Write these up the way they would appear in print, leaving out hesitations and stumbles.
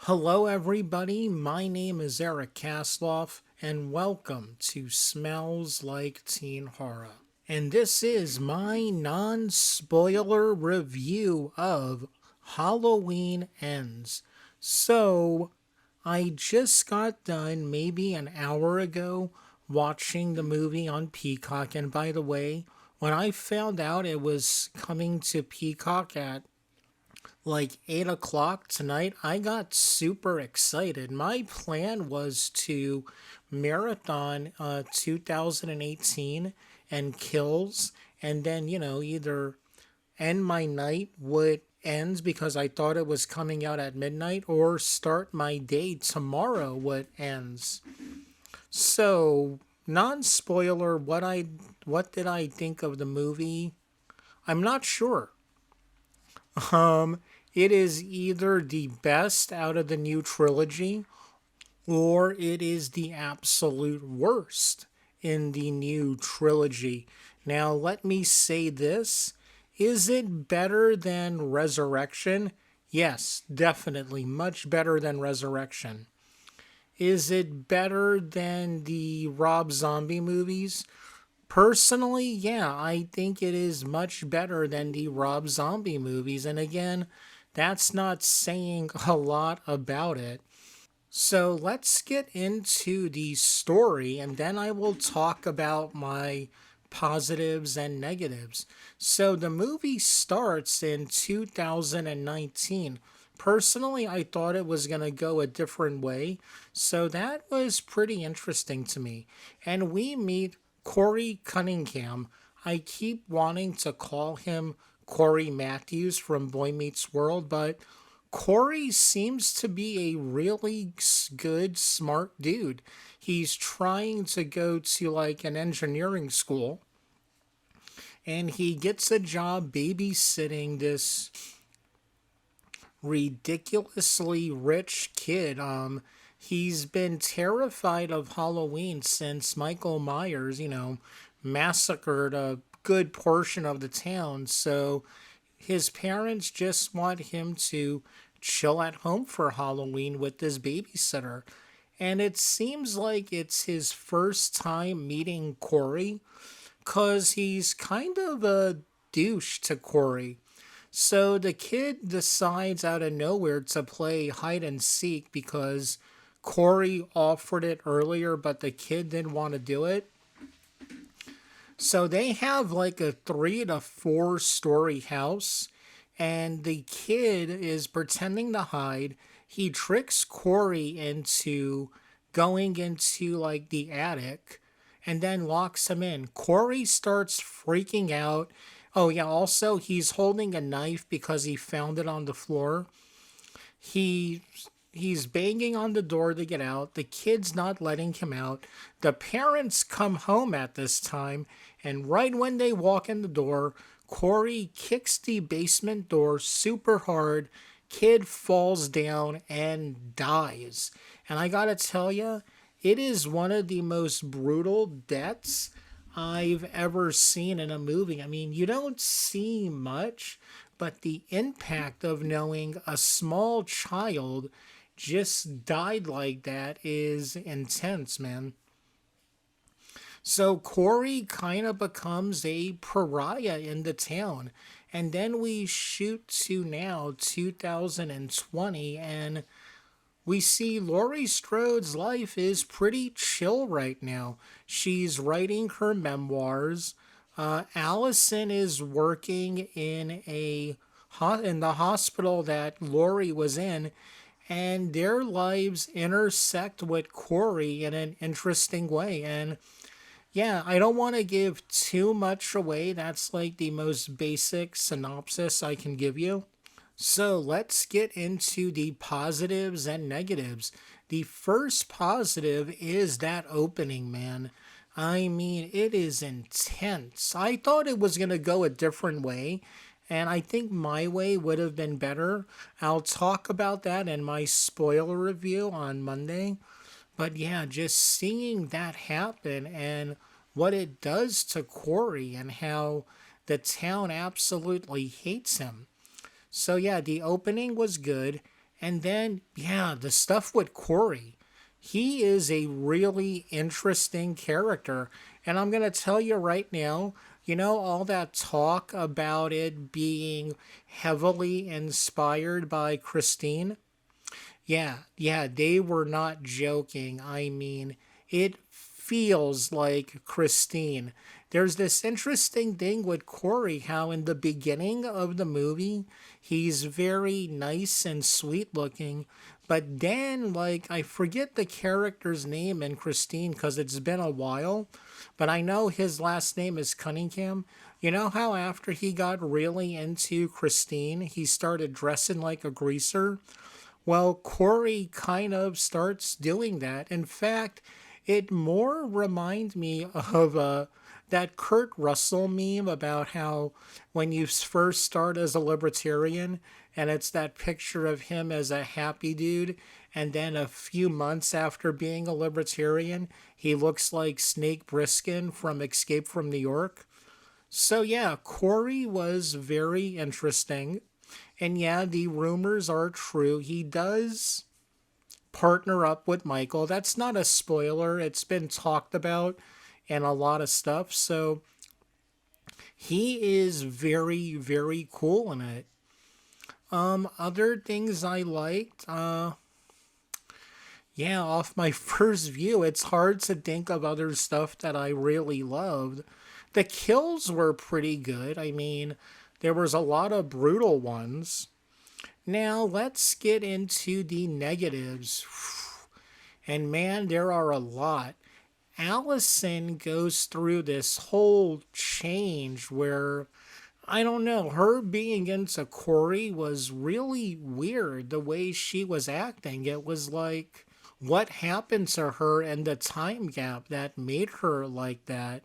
Hello, everybody. My name is Eric Kasloff, and welcome to Smells Like Teen Horror. And this is my non spoiler review of Halloween Ends. So, I just got done maybe an hour ago watching the movie on Peacock, and by the way, when I found out it was coming to Peacock at like 8 o'clock tonight, I got super excited. My plan was to marathon 2018 and Kills, and then, either end my night with Ends because I thought it was coming out at midnight, or start my day tomorrow with Ends. So, non spoiler, what did I think of the movie? I'm not sure. Um, it is either the best out of the new trilogy or it is the absolute worst in the new trilogy. Now, let me say this. Is it better than Resurrection? Yes, definitely. Much better than Resurrection. Is it better than the Rob Zombie movies? Personally, yeah, I think it is much better than the Rob Zombie movies. And again, that's not saying a lot about it. So let's get into the story and then I will talk about my positives and negatives. So the movie starts in 2019. Personally, I thought it was going to go a different way. So that was pretty interesting to me. And we meet Corey Cunningham. I keep wanting to call him Corey Matthews from Boy Meets World, but Corey seems to be a really good, smart dude. He's trying to go to like an engineering school and he gets a job babysitting this ridiculously rich kid. He's been terrified of Halloween since Michael Myers, massacred a good portion of the town. So his parents just want him to chill at home for Halloween with this babysitter. And it seems like it's his first time meeting Corey because he's kind of a douche to Corey. So the kid decides out of nowhere to play hide and seek because Corey offered it earlier, but the kid didn't want to do it. So they have like a 3 to 4 story house, and the kid is pretending to hide. He tricks Corey into going into like the attic and then locks him in. Corey starts freaking out. Oh, yeah, also, he's holding a knife because he found it on the floor. He he's banging on the door to get out. The kid's not letting him out. The parents come home at this time, and right when they walk in the door, Corey kicks the basement door super hard. Kid falls down and dies. And I gotta tell you, it is one of the most brutal deaths I've ever seen in a movie. I mean, you don't see much, but the impact of knowing a small child just died like that is intense, man. So Corey kind of becomes a pariah in the town. And then we shoot to now, 2020, and we see Laurie Strode's life is pretty chill right now. She's writing her memoirs. Allison is working in the hospital that Laurie was in, and their lives intersect with Corey in an interesting way. And yeah, I don't want to give too much away. That's like the most basic synopsis I can give you. So let's get into the positives and negatives. The first positive is that opening, man. I mean, it is intense. I thought it was going to go a different way, and I think my way would have been better. I'll talk about that in my spoiler review on Monday. But yeah, just seeing that happen and what it does to Corey and how the town absolutely hates him. So yeah, the opening was good. And then, yeah, the stuff with Corey. He is a really interesting character. And I'm going to tell you right now, all that talk about it being heavily inspired by Christine? Yeah, they were not joking. I mean, it feels like Christine. There's this interesting thing with Corey, how in the beginning of the movie, he's very nice and sweet looking. But then, like, I forget the character's name in Christine because it's been a while, but I know his last name is Cunningham. You know how after he got really into Christine, he started dressing like a greaser? Well, Corey kind of starts doing that. In fact, it more reminds me of that Kurt Russell meme about how when you first start as a libertarian, and it's that picture of him as a happy dude, and then a few months after being a libertarian, he looks like Snake Briskin from Escape from New York. So, yeah, Corey was very interesting. And yeah, the rumors are true. He does partner up with Michael. That's not a spoiler. It's been talked about and a lot of stuff. So he is very, very cool in it. Other things I liked, yeah, off my first view, it's hard to think of other stuff that I really loved. The kills were pretty good. I mean, there was a lot of brutal ones. Now, let's get into the negatives. And man, there are a lot. Allison goes through this whole change where, I don't know, her being into Corey was really weird the way she was acting. It was like, what happened to her and the time gap that made her like that?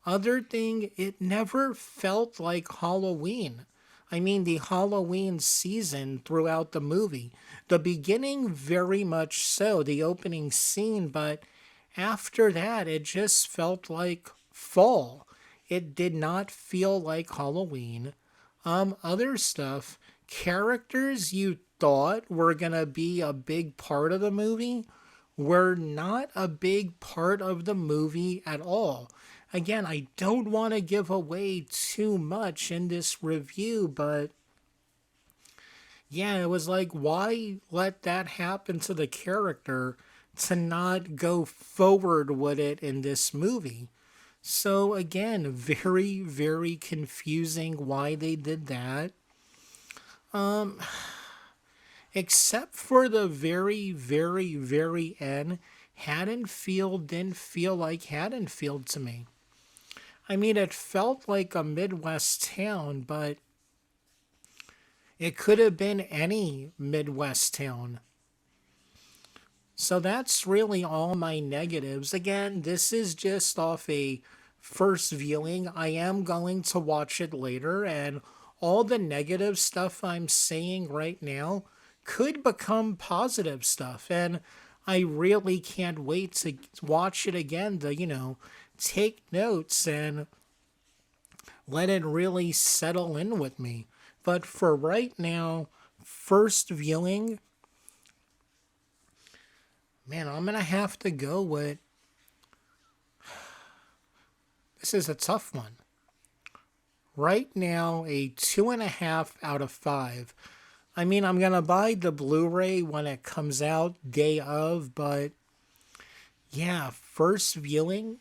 Other thing, it never felt like Halloween. I mean, the Halloween season throughout the movie. The beginning, very much so, the opening scene, but after that, it just felt like fall. It did not feel like Halloween. Other stuff, characters you thought were gonna be a big part of the movie were not a big part of the movie at all. Again, I don't want to give away too much in this review, but yeah, it was like, why let that happen to the character to not go forward with it in this movie? So, again, very, very confusing why they did that. Um, except for the very, very, very end, Haddonfield didn't feel like Haddonfield to me. I mean, it felt like a Midwest town, but it could have been any Midwest town. So that's really all my negatives. Again, this is just off a first viewing. I am going to watch it later, and all the negative stuff I'm saying right now could become positive stuff. And I really can't wait to watch it again to, take notes and let it really settle in with me. But for right now, first viewing, man, I'm going to have to go with. This is a tough one. Right now, a 2.5 out of 5. I mean, I'm going to buy the Blu ray when it comes out, day of, but yeah, first viewing,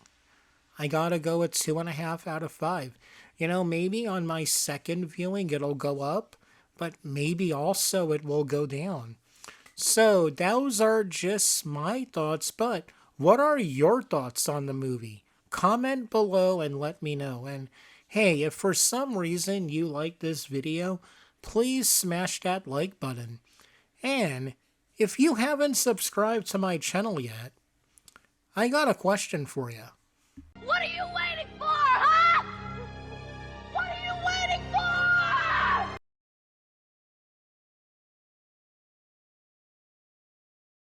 I gotta go with 2.5 out of 5. Maybe on my second viewing it'll go up, but maybe also it will go down. So those are just my thoughts, but what are your thoughts on the movie? Comment below and let me know. And hey, if for some reason you like this video, please smash that like button. And if you haven't subscribed to my channel yet, I got a question for you. What are you waiting